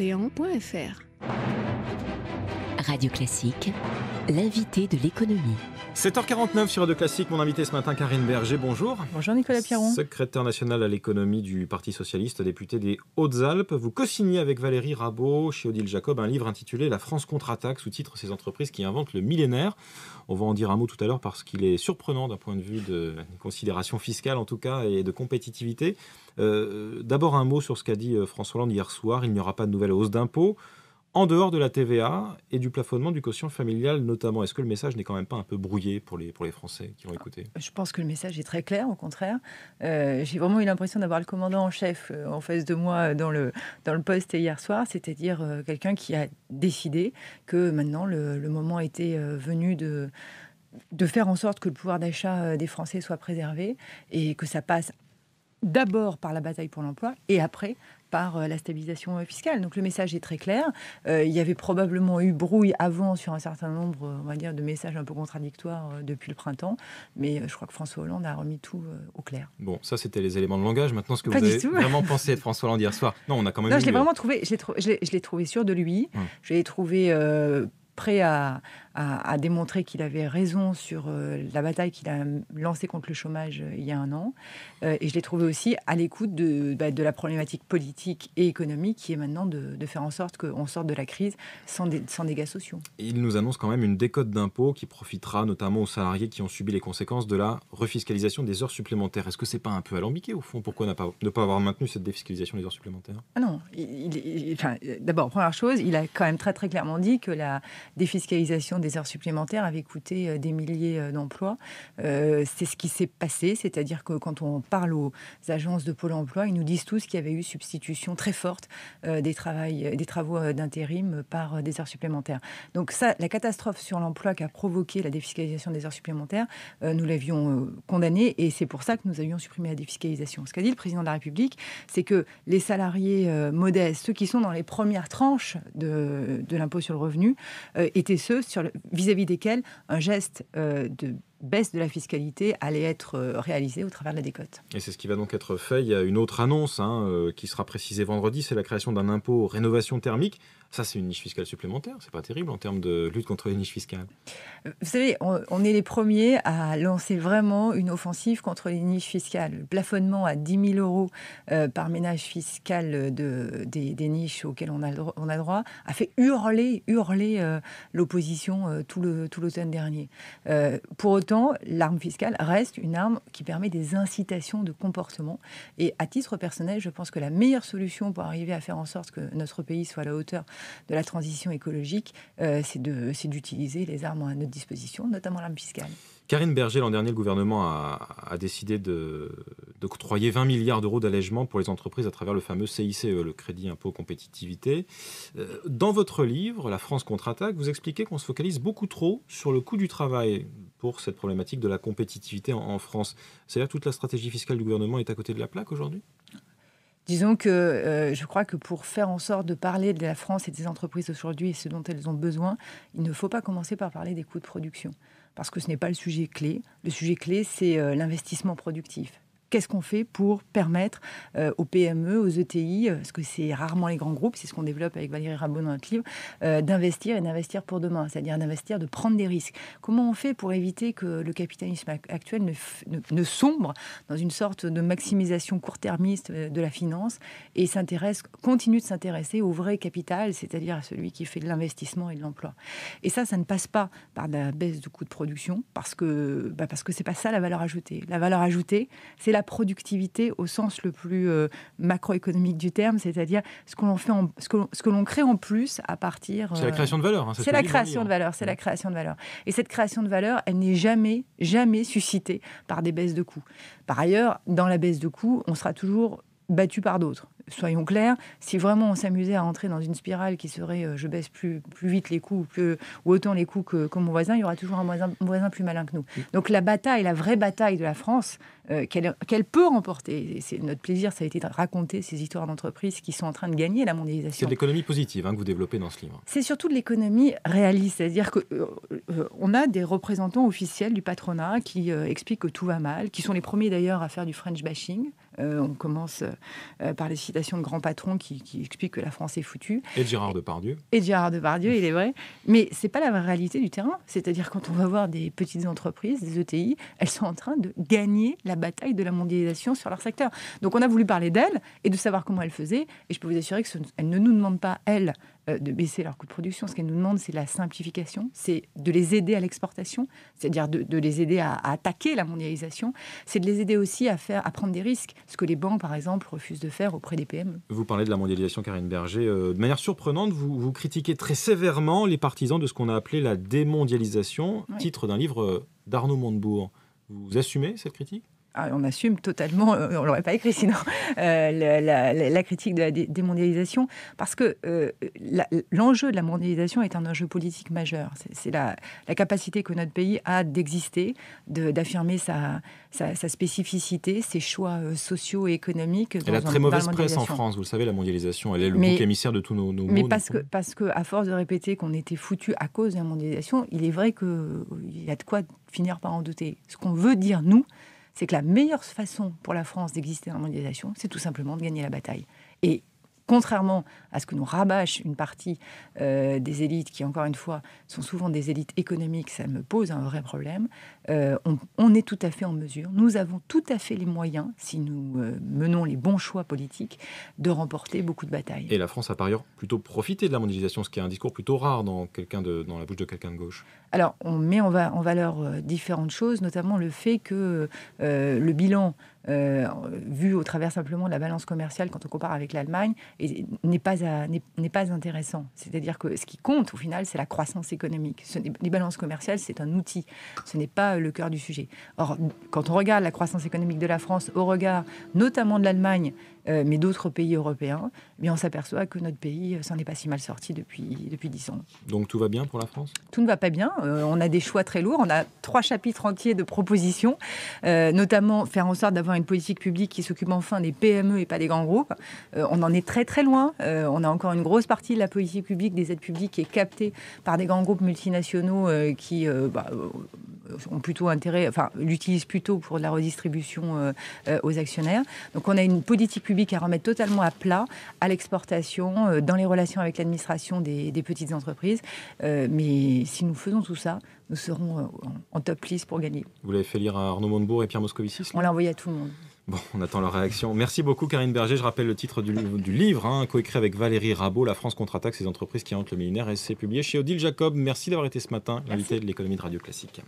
Orléans.fr. Radio Classique, l'invité de l'économie. 7h49 sur Radio Classique, mon invité ce matin, Karine Berger, bonjour. Bonjour Nicolas Piron. Secrétaire national à l'économie du Parti Socialiste, député des Hautes-Alpes. Vous co-signez avec Valérie Rabault, chez Odile Jacob, un livre intitulé « La France contre-attaque », sous-titre « Ces entreprises qui inventent le millénaire ». On va en dire un mot tout à l'heure parce qu'il est surprenant d'un point de vue de considération fiscale en tout cas et de compétitivité. D'abord un mot sur ce qu'a dit François Hollande hier soir, il n'y aura pas de nouvelle hausse d'impôts. En dehors de la TVA et du plafonnement du quotient familial notamment, est-ce que le message n'est quand même pas un peu brouillé pour les Français qui vont écouter ? Je pense que le message est très clair, au contraire. J'ai vraiment eu l'impression d'avoir le commandant en chef en face de moi dans le poste hier soir, c'est-à-dire quelqu'un qui a décidé que maintenant le moment était venu de faire en sorte que le pouvoir d'achat des Français soit préservé et que ça passe d'abord par la bataille pour l'emploi et après par la stabilisation fiscale. Donc le message est très clair. Il y avait probablement eu brouille avant sur un certain nombre, on va dire, de messages un peu contradictoires depuis le printemps, mais je crois que François Hollande a remis tout au clair. Bon, ça c'était les éléments de langage. Maintenant, ce que vous avez vraiment pensé de François Hollande hier soir ? Non, on a quand même. Non, je l'ai vraiment trouvé. Je l'ai trouvé sûr de lui. Je l'ai trouvé prêt à démontrer qu'il avait raison sur la bataille qu'il a lancée contre le chômage il y a un an. Et je l'ai trouvé aussi à l'écoute de la problématique politique et économique qui est maintenant de faire en sorte qu'on sorte de la crise sans dégâts sociaux. Il nous annonce quand même une décote d'impôts qui profitera notamment aux salariés qui ont subi les conséquences de la refiscalisation des heures supplémentaires. Est-ce que c'est pas un peu alambiqué au fond ? Pourquoi ne pas avoir maintenu cette défiscalisation des heures supplémentaires ? Ah non. D'abord, première chose, il a quand même très très clairement dit que la défiscalisation des heures supplémentaires avait coûté des milliers d'emplois. C'est ce qui s'est passé, c'est-à-dire que quand on parle aux agences de Pôle emploi, ils nous disent tous qu'il y avait eu substitution très forte des travaux d'intérim par des heures supplémentaires. Donc ça, la catastrophe sur l'emploi qu'a provoqué la défiscalisation des heures supplémentaires, nous l'avions condamnée et c'est pour ça que nous avions supprimé la défiscalisation. Ce qu'a dit le président de la République, c'est que les salariés modestes, ceux qui sont dans les premières tranches de l'impôt sur le revenu, étaient ceux vis-à-vis desquels un geste de baisse de la fiscalité allait être réalisée au travers de la décote. Et c'est ce qui va donc être fait. Il y a une autre annonce qui sera précisée vendredi, c'est la création d'un impôt rénovation thermique. Ça, c'est une niche fiscale supplémentaire. C'est pas terrible en termes de lutte contre les niches fiscales. Vous savez, on est les premiers à lancer vraiment une offensive contre les niches fiscales. Le plafonnement à 10 000 euros par ménage fiscal des niches auxquelles on a droit a fait hurler l'opposition tout l'automne dernier. Pour autant, l'arme fiscale reste une arme qui permet des incitations de comportement. Et à titre personnel, je pense que la meilleure solution pour arriver à faire en sorte que notre pays soit à la hauteur de la transition écologique, c'est d'utiliser les armes à notre disposition, notamment l'arme fiscale. Karine Berger, l'an dernier, le gouvernement a décidé d'octroyer 20 milliards d'euros d'allègement pour les entreprises à travers le fameux CICE, le crédit impôt compétitivité. Dans votre livre, La France contre-attaque, vous expliquez qu'on se focalise beaucoup trop sur le coût du travail pour cette problématique de la compétitivité en France. C'est-à-dire que toute la stratégie fiscale du gouvernement est à côté de la plaque aujourd'hui ? Disons que je crois que pour faire en sorte de parler de la France et des entreprises aujourd'hui et ce dont elles ont besoin, il ne faut pas commencer par parler des coûts de production. Parce que ce n'est pas le sujet clé. Le sujet clé, c'est l'investissement productif. Qu'est-ce qu'on fait pour permettre aux PME, aux ETI, parce que c'est rarement les grands groupes, c'est ce qu'on développe avec Valérie Rabault dans notre livre, d'investir et d'investir pour demain, c'est-à-dire d'investir, de prendre des risques. Comment on fait pour éviter que le capitalisme actuel ne sombre dans une sorte de maximisation court-termiste de la finance et continue de s'intéresser au vrai capital, c'est-à-dire à celui qui fait de l'investissement et de l'emploi. Et ça ne passe pas par la baisse du coût de production, parce que c'est pas ça la valeur ajoutée. La valeur ajoutée, c'est la productivité au sens le plus macroéconomique du terme, c'est-à-dire ce que l'on crée en plus à partir... C'est la création de valeur. C'est la création de valeur, c'est la création de valeur. Et cette création de valeur, elle n'est jamais suscitée par des baisses de coûts. Par ailleurs, dans la baisse de coûts, on sera toujours battu par d'autres. Soyons clairs, si vraiment on s'amusait à entrer dans une spirale qui serait je baisse plus vite les coûts ou autant les coûts que mon voisin, il y aura toujours un voisin plus malin que nous. Donc la vraie bataille de la France, qu'elle peut remporter, et c'est notre plaisir, ça a été de raconter ces histoires d'entreprises qui sont en train de gagner la mondialisation. C'est de l'économie positive que vous développez dans ce livre. C'est surtout de l'économie réaliste, c'est-à-dire qu'on a des représentants officiels du patronat qui expliquent que tout va mal, qui sont les premiers d'ailleurs à faire du French bashing, On commence par les citations de grands patrons qui expliquent que la France est foutue. Et de Gérard Depardieu. Et de Gérard Depardieu, il est vrai. Mais ce n'est pas la réalité du terrain. C'est-à-dire quand on va voir des petites entreprises, des ETI, elles sont en train de gagner la bataille de la mondialisation sur leur secteur. Donc on a voulu parler d'elles et de savoir comment elles faisaient. Et je peux vous assurer qu'elles ne nous demandent pas, elles, de baisser leur coût de production. Ce qu'elles nous demandent, c'est la simplification, c'est de les aider à l'exportation, c'est-à-dire de les aider à attaquer la mondialisation, c'est de les aider aussi à prendre des risques, ce que les banques, par exemple, refusent de faire auprès des PME. Vous parlez de la mondialisation, Karine Berger. De manière surprenante, vous critiquez très sévèrement les partisans de ce qu'on a appelé la démondialisation, titre d'un livre d'Arnaud Montebourg. Vous assumez cette critique ? On assume totalement, on ne l'aurait pas écrit sinon, la critique de la démondialisation, parce que l'enjeu de la mondialisation est un enjeu politique majeur. C'est la capacité que notre pays a d'exister, d'affirmer sa spécificité, ses choix sociaux et économiques. Elle a très mauvaise presse en France, vous le savez, la mondialisation. Elle est le bouc émissaire de tous nos maux. Mais parce que, à force de répéter qu'on était foutus à cause de la mondialisation, il est vrai qu'il y a de quoi finir par en douter. Ce qu'on veut dire, nous, c'est que la meilleure façon pour la France d'exister dans la mondialisation, c'est tout simplement de gagner la bataille. Et contrairement à ce que nous rabâche une partie des élites, qui, encore une fois, sont souvent des élites économiques, ça me pose un vrai problème, on est tout à fait en mesure, nous avons tout à fait les moyens, si nous menons les bons choix politiques, de remporter beaucoup de batailles. Et la France a par ailleurs plutôt profité de la mondialisation, ce qui est un discours plutôt rare dans la bouche de quelqu'un de gauche. Alors, on met en valeur différentes choses, notamment le fait que le bilan vu au travers simplement de la balance commerciale, quand on compare avec l'Allemagne, n'est pas intéressant. C'est-à-dire que ce qui compte, au final, c'est la croissance économique. Les balances commerciales, c'est un outil. Ce n'est pas le cœur du sujet. Or, quand on regarde la croissance économique de la France au regard notamment de l'Allemagne, mais d'autres pays européens, on s'aperçoit que notre pays s'en est pas si mal sorti depuis 10 ans. Donc tout va bien pour la France ? Tout ne va pas bien. On a des choix très lourds. On a 3 chapitres entiers de propositions, notamment faire en sorte d'avoir une politique publique qui s'occupe enfin des PME et pas des grands groupes. On en est très très loin. On a encore une grosse partie de la politique publique, des aides publiques, qui est captée par des grands groupes multinationaux qui ont plutôt intérêt, l'utilisent plutôt pour de la redistribution aux actionnaires. Donc on a une politique publique à remettre totalement à plat à l'exportation, dans les relations avec l'administration des petites entreprises. Mais si nous faisons tout ça, nous serons en top list pour gagner. Vous l'avez fait lire à Arnaud Montebourg et Pierre Moscovici ? On l'a envoyé à tout le monde. Bon, on attend leur réaction. Merci beaucoup, Karine Berger. Je rappelle le titre du livre, coécrit avec Valérie Rabault, La France contre-attaque, ces entreprises qui hantent le millénaire, et c'est publié chez Odile Jacob. Merci d'avoir été ce matin l'invité de l'économie de Radio Classique.